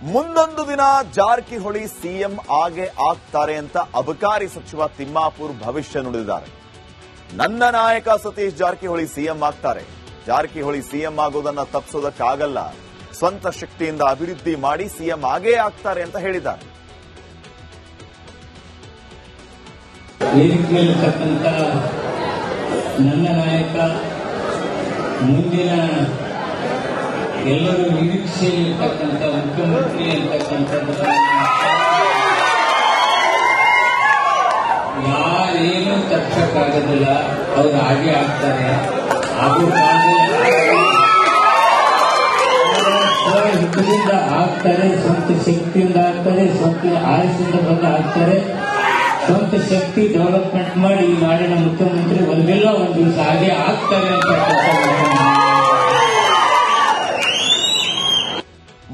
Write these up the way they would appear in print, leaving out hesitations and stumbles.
ಮುಂದೊಂದು ದಿನ ಜಾರಕಿಹೊಳಿ ಸಿಎಂ ಆಗೇ ಆಗ್ತಾರೆ ಅಂತ ಅಬಕಾರಿ ಸಚಿವ ತಿಮ್ಮಾಪುರ್ ಭವಿಷ್ಯ ನುಡಿದಿದ್ದಾರೆ. ನನ್ನ ನಾಯಕ ಸತೀಶ್ ಜಾರಕಿಹೊಳಿ ಸಿಎಂ ಆಗ್ತಾರೆ. ಜಾರಕಿಹೊಳಿ ಸಿಎಂ ಆಗೋದನ್ನ ತಪ್ಪಿಸೋದಕ್ಕಾಗಲ್ಲ. ಸ್ವಂತ ಶಕ್ತಿಯಿಂದ ಅಭಿವೃದ್ಧಿ ಮಾಡಿ ಸಿಎಂ ಆಗೇ ಆಗ್ತಾರೆ ಅಂತ ಹೇಳಿದ್ದಾರೆ. ನನ್ನ ನಾಯಕ ಮುಂದಿನ ಎಲ್ಲರೂ ನಿರೀಕ್ಷೆಯಲ್ಲಿರ್ತಕ್ಕಂಥ ಮುಖ್ಯಮಂತ್ರಿ ಅಂತಕ್ಕಂಥದ್ದು ಯಾರೇನು ತಪ್ಪಿಸಕ್ಕಾಗೋದಿಲ್ಲ. ಅವ್ರು ಹಾಗೆ ಆಗ್ತಾರೆ. ಹಾಗೂ ಹಿತದಿಂದ ಆಗ್ತಾರೆ, ಸ್ವಂತ ಶಕ್ತಿಯಿಂದ ಆಗ್ತಾರೆ, ಸ್ವಂತ ಆಯಸ್ಸಿಂದ ಬಂದು ಆಗ್ತಾರೆ. ಸ್ವಂತ ಶಕ್ತಿ ಡೆವಲಪ್ಮೆಂಟ್ ಮಾಡಿ ಈ ನಾಡಿನ ಮುಖ್ಯಮಂತ್ರಿ ಒಂದಿಲ್ಲ ಒಂದು ದಿವಸ ಹಾಗೆ ಆಗ್ತಾರೆ ಅಂತ.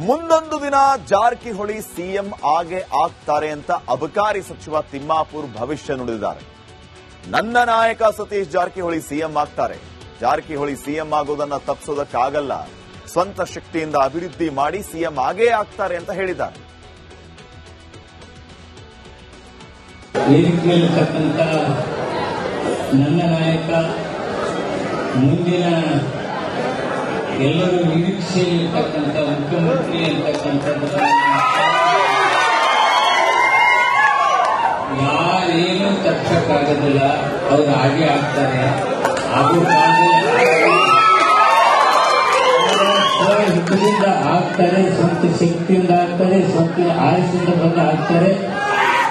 ಮುಂದೊಂದು ದಿನ ಜಾರಕಿಹೊಳಿ ಸಿಎಂ ಆಗೇ ಆಗ್ತಾರೆ ಅಂತ ಅಬಕಾರಿ ಸಚಿವ ತಿಮ್ಮಾಪುರ್ ಭವಿಷ್ಯ ನುಡಿದಿದ್ದಾರೆ. ನನ್ನ ನಾಯಕ ಸತೀಶ್ ಜಾರಕಿಹೊಳಿ ಸಿಎಂ ಆಗ್ತಾರೆ. ಜಾರಕಿಹೊಳಿ ಸಿಎಂ ಆಗೋದನ್ನ ತಪ್ಪಿಸೋದಕ್ಕಾಗಲ್ಲ. ಸ್ವಂತ ಶಕ್ತಿಯಿಂದ ಅಭಿವೃದ್ಧಿ ಮಾಡಿ ಸಿಎಂ ಆಗೇ ಆಗ್ತಾರೆ ಅಂತ ಹೇಳಿದ್ದಾರೆ. ನನ್ನ ನಾಯಕ ಮುಂದಿನ ಎಲ್ಲರೂ ನಿರೀಕ್ಷೆಯಲ್ಲಿರ್ತಕ್ಕಂಥ ಮುಖ್ಯಮಂತ್ರಿ ಅಂತಕ್ಕಂಥದ್ದು ಯಾರೇನು ತಪ್ಪಿಸಕ್ಕಾಗೋದಿಲ್ಲ. ಅವ್ರು ಹಾಗೆ ಆಗ್ತಾರೆ. ಹಾಗೂ ಹಿತದಿಂದ ಆಗ್ತಾರೆ, ಸ್ವಂತ ಶಕ್ತಿಯಿಂದ ಆಗ್ತಾರೆ, ಸ್ವಂತ ಆಯಸ್ಸಿಂದ ಬಂದು ಆಗ್ತಾರೆ.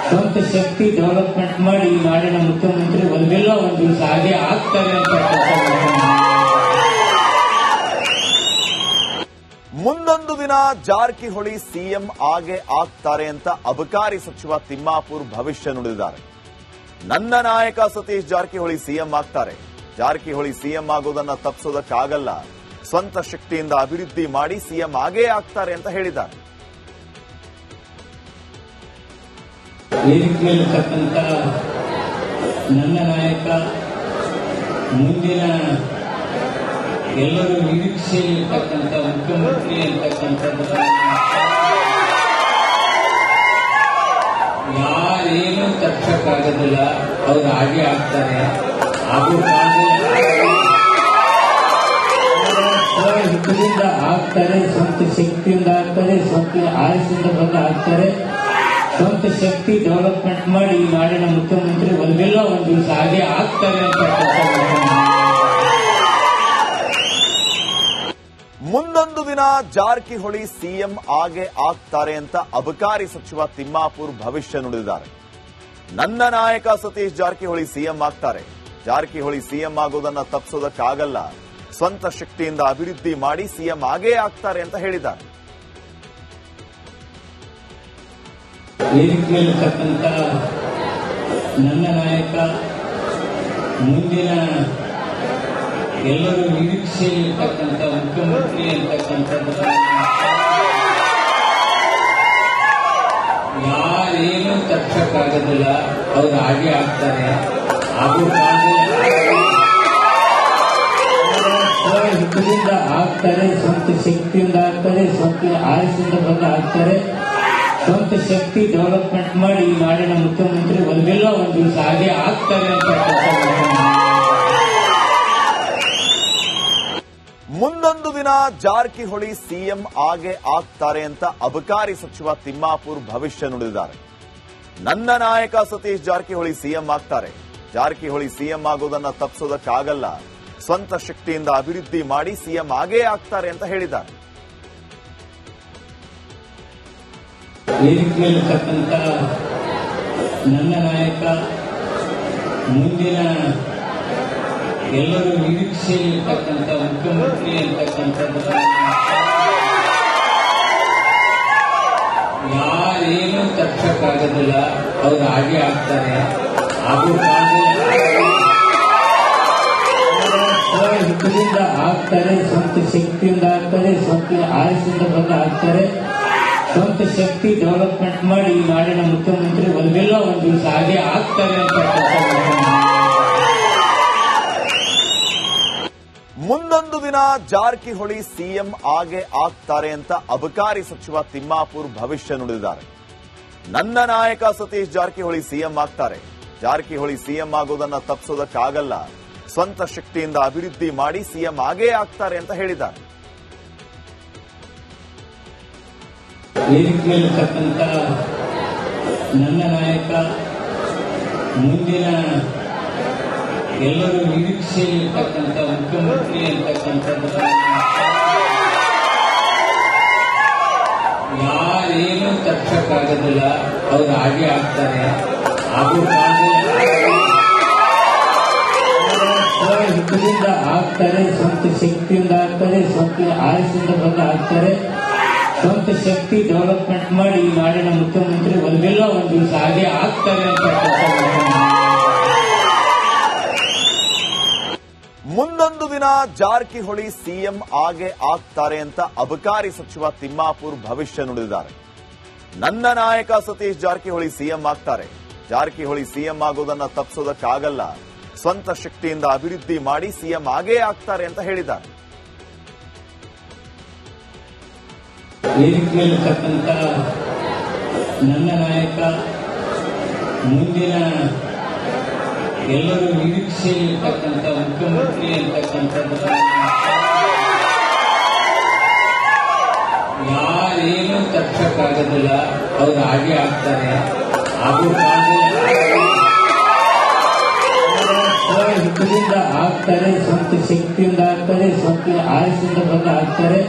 ಸ್ವಂತ ಶಕ್ತಿ ಡೆವಲಪ್ಮೆಂಟ್ ಮಾಡಿ ಈ ನಾಡಿನ ಮುಖ್ಯಮಂತ್ರಿ ಒಂದಿಲ್ಲ ಒಂದು ದಿವಸ ಹಾಗೆ ಆಗ್ತಾರೆ ಅಂತ. ಮುಂದೊಂದು ದಿನ ಜಾರಕಿಹೊಳಿ ಸಿಎಂ ಆಗೇ ಆಗ್ತಾರೆ ಅಂತ ಅಬಕಾರಿ ಸಚಿವ ತಿಮ್ಮಾಪುರ್ ಭವಿಷ್ಯ ನುಡಿದಿದ್ದಾರೆ. ನನ್ನ ನಾಯಕ ಸತೀಶ್ ಜಾರಕಿಹೊಳಿ ಸಿಎಂ ಆಗ್ತಾರೆ. ಜಾರಕಿಹೊಳಿ ಸಿಎಂ ಆಗೋದನ್ನ ತಪ್ಪಿಸೋದಕ್ಕಾಗಲ್ಲ. ಸ್ವಂತ ಶಕ್ತಿಯಿಂದ ಅಭಿವೃದ್ಧಿ ಮಾಡಿ ಸಿಎಂ ಆಗೇ ಆಗ್ತಾರೆ ಅಂತ ಹೇಳಿದ್ದಾರೆ. ನನ್ನ ನಾಯಕ ಮುಂದಿನ ಎಲ್ಲರೂ ನಿರೀಕ್ಷೆಯಲ್ಲಿರ್ತಕ್ಕಂಥ ಮುಖ್ಯಮಂತ್ರಿ ಅಂತಕ್ಕಂಥದ್ದು ಯಾರೇನು ತಪ್ಪಿಸಕ್ಕಾಗೋದಿಲ್ಲ. ಅವ್ರು ಹಾಗೆ ಆಗ್ತಾರೆ. ಹಾಗೂ ಹಿತದಿಂದ ಆಗ್ತಾರೆ, ಸ್ವಂತ ಶಕ್ತಿಯಿಂದ ಆಗ್ತಾರೆ, ಸ್ವಂತ ಆಯಸ್ಸಿಂದ ಬಂದು ಆಗ್ತಾರೆ. ಸ್ವಂತ ಶಕ್ತಿ ಡೆವಲಪ್ಮೆಂಟ್ ಮಾಡಿ ಈ ನಾಡಿನ ಮುಖ್ಯಮಂತ್ರಿ ಒಂದಿಲ್ಲ ಒಂದು ದಿವಸ ಹಾಗೆ ಆಗ್ತಾರೆ ಅಂತ. ಮುಂದೊಂದು ದಿನ ಜಾರಕಿಹೊಳಿ ಸಿಎಂ ಆಗೇ ಆಗ್ತಾರೆ ಅಂತ ಅಬಕಾರಿ ಸಚಿವ ತಿಮ್ಮಾಪುರ್ ಭವಿಷ್ಯ ನುಡಿದಿದ್ದಾರೆ. ನನ್ನ ನಾಯಕ ಸತೀಶ್ ಜಾರಕಿಹೊಳಿ ಸಿಎಂ ಆಗ್ತಾರೆ. ಜಾರಕಿಹೊಳಿ ಸಿಎಂ ಆಗೋದನ್ನ ತಪ್ಪಿಸೋದಕ್ಕಾಗಲ್ಲ. ಸ್ವಂತ ಶಕ್ತಿಯಿಂದ ಅಭಿವೃದ್ಧಿ ಮಾಡಿ ಸಿಎಂ ಆಗೇ ಆಗ್ತಾರೆ ಅಂತ ಹೇಳಿದ್ದಾರೆ. ನನ್ನ ನಾಯಕ ಮುಂದಿನ ಎಲ್ಲರೂ ನಿರೀಕ್ಷೆಯಲ್ಲಿರ್ತಕ್ಕಂಥ ಮುಖ್ಯಮಂತ್ರಿ ಅಂತಕ್ಕಂಥದ್ದು ಯಾರೇನು ತಪ್ಪಿಸಕ್ಕಾಗೋದಿಲ್ಲ. ಅವ್ರು ಹಾಗೆ ಆಗ್ತಾರೆ. ಹಾಗೂ ಹಿತದಿಂದ ಆಗ್ತಾರೆ, ಸ್ವಂತ ಶಕ್ತಿಯಿಂದ ಆಗ್ತಾರೆ, ಸ್ವಂತ ಆಯಸ್ಸಿಂದ ಬಂದು ಆಗ್ತಾರೆ. ಸ್ವಂತ ಶಕ್ತಿ ಡೆವಲಪ್ಮೆಂಟ್ ಮಾಡಿ ಈ ನಾಡಿನ ಮುಖ್ಯಮಂತ್ರಿ ಒಂದಿಲ್ಲ ಒಂದು ದಿವಸ ಹಾಗೆ ಆಗ್ತಾರೆ ಅಂತ. ಮುಂದೊಂದು ದಿನ ಜಾರಕಿಹೊಳಿ ಸಿಎಂ ಆಗೇ ಆಗ್ತಾರೆ ಅಂತ ಅಬಕಾರಿ ಸಚಿವ ತಿಮ್ಮಾಪುರ್ ಭವಿಷ್ಯ ನುಡಿದಿದ್ದಾರೆ. ನನ್ನ ನಾಯಕ ಸತೀಶ್ ಜಾರಕಿಹೊಳಿ ಸಿಎಂ ಆಗ್ತಾರೆ. ಜಾರಕಿಹೊಳಿ ಸಿಎಂ ಆಗೋದನ್ನ ತಪ್ಪಿಸೋದಕ್ಕಾಗಲ್ಲ. ಸ್ವಂತ ಶಕ್ತಿಯಿಂದ ಅಭಿವೃದ್ಧಿ ಮಾಡಿ ಸಿಎಂ ಆಗೇ ಆಗ್ತಾರೆ ಅಂತ ಹೇಳಿದ್ದಾರೆ. ನನ್ನ ನಾಯಕ ಮುಂದಿನ ಎಲ್ಲರೂ ನಿರೀಕ್ಷೆಯಲ್ಲಿರ್ತಕ್ಕಂಥ ಮುಖ್ಯಮಂತ್ರಿ ಅಂತಕ್ಕಂಥದ್ದು ಯಾರೇನು ತಪ್ಪಿಸಕ್ಕಾಗೋದಿಲ್ಲ. ಅವ್ರು ಹಾಗೆ ಆಗ್ತಾರೆ. ಹಾಗೂ ಹಿತದಿಂದ ಆಗ್ತಾರೆ, ಸ್ವಂತ ಶಕ್ತಿಯಿಂದ ಆಗ್ತಾರೆ, ಸ್ವಂತ ಆಯಸ್ಸಿಂದ ಬಂದು ಆಗ್ತಾರೆ. ಸ್ವಂತ ಶಕ್ತಿ ಡೆವಲಪ್ಮೆಂಟ್ ಮಾಡಿ ಈ ನಾಡಿನ ಮುಖ್ಯಮಂತ್ರಿ ಒಂದಿಲ್ಲ ಒಂದು ದಿವಸ ಹಾಗೆ ಆಗ್ತಾರೆ ಅಂತ. ಮುಂದೊಂದು ದಿನ ಜಾರಕಿಹೊಳಿ ಸಿಎಂ ಆಗೇ ಆಗ್ತಾರೆ ಅಂತ ಅಬಕಾರಿ ಸಚಿವ ತಿಮ್ಮಾಪುರ್ ಭವಿಷ್ಯ ನುಡಿದಿದ್ದಾರೆ. ನನ್ನ ನಾಯಕ ಸತೀಶ್ ಜಾರಕಿಹೊಳಿ ಸಿಎಂ ಆಗ್ತಾರೆ. ಜಾರಕಿಹೊಳಿ ಸಿಎಂ ಆಗೋದನ್ನ ತಪ್ಪಿಸೋದಕ್ಕಾಗಲ್ಲ. ಸ್ವಂತ ಶಕ್ತಿಯಿಂದ ಅಭಿವೃದ್ಧಿ ಮಾಡಿ ಸಿಎಂ ಆಗೇ ಆಗ್ತಾರೆ ಅಂತ ಹೇಳಿದ್ದಾರೆ. ವೇದಿಕೆಯಲ್ಲಿರ್ತಕ್ಕಂಥ ನನ್ನ ನಾಯಕ ಮುಂದಿನ ಎಲ್ಲರೂ ನಿರೀಕ್ಷೆಯಲ್ಲಿರ್ತಕ್ಕಂಥ ಮುಖ್ಯಮಂತ್ರಿ ಅಂತಕ್ಕಂಥದ್ದು ಯಾರೇನು ತಪ್ಪಿಸಕ್ಕಾಗೋದಿಲ್ಲ. ಅವ್ರು ಹಾಗೆ ಆಗ್ತಾರೆ. ಹಾಗೂ ಹಿತದಿಂದ ಆಗ್ತಾರೆ, ಸ್ವಂತ ಶಕ್ತಿಯಿಂದ ಆಗ್ತಾರೆ, ಸ್ವಂತ ಆಯಸ್ಸಿಂದ ಬಂದು ಆಗ್ತಾರೆ. ಸ್ವಂತ ಶಕ್ತಿ ಡೆವಲಪ್ಮೆಂಟ್ ಮಾಡಿ ಈ ನಾಡಿನ ಮುಖ್ಯಮಂತ್ರಿ ಒಂದಿಲ್ಲ ಒಂದು ದಿವಸ ಹಾಗೆ ಆಗ್ತಾರೆ ಅಂತ. ಮುಂದೊಂದು ದಿನ ಜಾರಕಿಹೊಳಿ ಸಿಎಂ ಆಗೇ ಆಗ್ತಾರೆ ಅಂತ ಅಬಕಾರಿ ಸಚಿವ ತಿಮ್ಮಾಪುರ್ ಭವಿಷ್ಯ ನುಡಿದಿದ್ದಾರೆ. ನನ್ನ ನಾಯಕ ಸತೀಶ್ ಜಾರಕಿಹೊಳಿ ಸಿಎಂ ಆಗ್ತಾರೆ. ಜಾರಕಿಹೊಳಿ ಸಿಎಂ ಆಗೋದನ್ನ ತಪ್ಪಿಸೋದಕ್ಕಾಗಲ್ಲ. ಸ್ವಂತ ಶಕ್ತಿಯಿಂದ ಅಭಿವೃದ್ಧಿ ಮಾಡಿ ಸಿಎಂ ಆಗೇ ಆಗ್ತಾರೆ ಅಂತ ಹೇಳಿದ್ದಾರೆ. ವೇದಿಕೆಯಲ್ಲಿರ್ತಕ್ಕಂಥ ನನ್ನ ನಾಯಕ ಮುಂದಿನ ಎಲ್ಲರೂ ನಿರೀಕ್ಷೆಯಲ್ಲಿರ್ತಕ್ಕಂಥ ಮುಖ್ಯಮಂತ್ರಿ ಅಂತಕ್ಕಂಥದ್ದು ಯಾರೇನು ತಪ್ಪಿಸಕ್ಕಾಗೋದಿಲ್ಲ. ಅವ್ರು ಹಾಗೆ ಆಗ್ತಾರೆ. ಹಾಗೂ ಹಿತದಿಂದ ಆಗ್ತಾರೆ, ಸ್ವಂತ ಶಕ್ತಿಯಿಂದ ಆಗ್ತಾರೆ, ಸ್ವಂತ ಆಯಸ್ಸಿಂದ ಬಂದು ಆಗ್ತಾರೆ.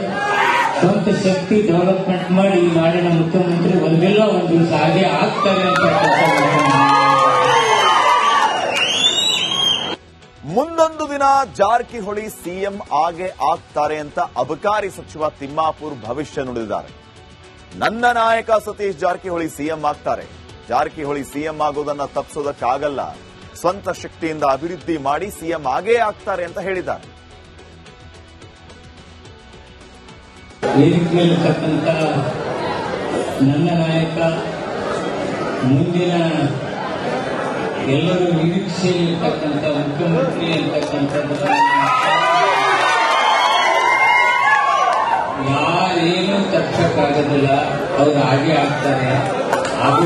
ಸ್ವಂತ ಶಕ್ತಿ ಡೆವಲಪ್ಮೆಂಟ್ ಮಾಡಿ ಈ ನಾಡಿನ ಮುಖ್ಯಮಂತ್ರಿ ಒಂದಿಲ್ಲ ಒಂದು ದಿವಸ ಹಾಗೆ ಆಗ್ತಾರೆ ಅಂತ. ಮುಂದೊಂದು ದಿನ ಜಾರಕಿಹೊಳಿ ಸಿಎಂ ಆಗೇ ಆಗ್ತಾರೆ ಅಂತ ಅಬಕಾರಿ ಸಚಿವ ತಿಮ್ಮಾಪುರ್ ಭವಿಷ್ಯ ನುಡಿದಿದ್ದಾರೆ. ನನ್ನ ನಾಯಕ ಸತೀಶ್ ಜಾರಕಿಹೊಳಿ ಸಿಎಂ ಆಗ್ತಾರೆ. ಜಾರಕಿಹೊಳಿ ಸಿಎಂ ಆಗೋದನ್ನ ತಪ್ಪಿಸೋದಕ್ಕಾಗಲ್ಲ. ಸ್ವಂತ ಶಕ್ತಿಯಿಂದ ಅಭಿವೃದ್ಧಿ ಮಾಡಿ ಸಿಎಂ ಆಗೇ ಆಗ್ತಾರೆ ಅಂತ ಹೇಳಿದ್ದಾರೆ. ವೇದಿಕೆಯಲ್ಲಿರ್ತಕ್ಕಂಥ ನನ್ನ ನಾಯಕ ಮುಂದಿನ ಎಲ್ಲರೂ ನಿರೀಕ್ಷೆಯಲ್ಲಿರ್ತಕ್ಕಂಥ ಮುಖ್ಯಮಂತ್ರಿ ಅಂತಕ್ಕಂಥದ್ದು ಯಾರೇನು ತಪ್ಪಿಸಕ್ಕಾಗೋದಿಲ್ಲ. ಅವ್ರು ಹಾಗೆ ಆಗ್ತಾರೆ. ಹಾಗೂ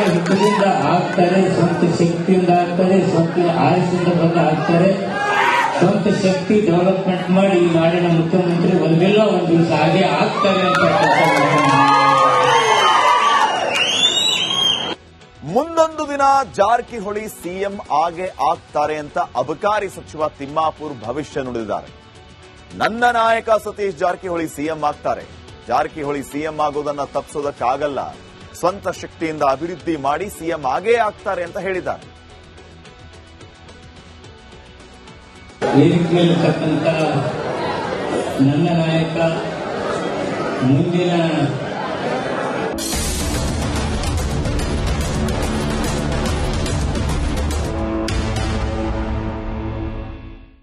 ಹಿತದಿಂದ ಆಗ್ತಾರೆ, ಸ್ವಂತ ಶಕ್ತಿಯಿಂದ ಆಗ್ತಾರೆ, ಸ್ವಂತ ಆಯಸ್ಸಿಂದ ಬಂದು ಆಗ್ತಾರೆ. ಸ್ವಂತ ಶಕ್ತಿ ಡೆವಲಪ್ಮೆಂಟ್ ಮಾಡಿ ಈ ನಾಡಿನ ಮುಖ್ಯಮಂತ್ರಿ ಒಂದಿಲ್ಲ ಒಂದು ದಿವಸ ಹಾಗೆ ಆಗ್ತಾರೆ ಅಂತ. ಮುಂದೊಂದು ದಿನ ಜಾರಕಿಹೊಳಿ ಸಿಎಂ ಆಗೇ ಆಗ್ತಾರೆ ಅಂತ ಅಬಕಾರಿ ಸಚಿವ ತಿಮ್ಮಾಪುರ್ ಭವಿಷ್ಯ ನುಡಿದಿದ್ದಾರೆ. ನನ್ನ ನಾಯಕ ಸತೀಶ್ ಜಾರಕಿಹೊಳಿ ಸಿಎಂ ಆಗ್ತಾರೆ. ಜಾರಕಿಹೊಳಿ ಸಿಎಂ ಆಗೋದನ್ನ ತಪ್ಪಿಸೋದಕ್ಕಾಗಲ್ಲ. ಸ್ವಂತ ಶಕ್ತಿಯಿಂದ ಅಭಿವೃದ್ಧಿ ಮಾಡಿ ಸಿಎಂ ಆಗೇ ಆಗ್ತಾರೆ ಅಂತ ಹೇಳಿದ್ದಾರೆ. ವೇದಿಕೆಯಲ್ಲಿರ್ತಕ್ಕಂಥ ನನ್ನ ನಾಯಕ ಮುಂದಿನ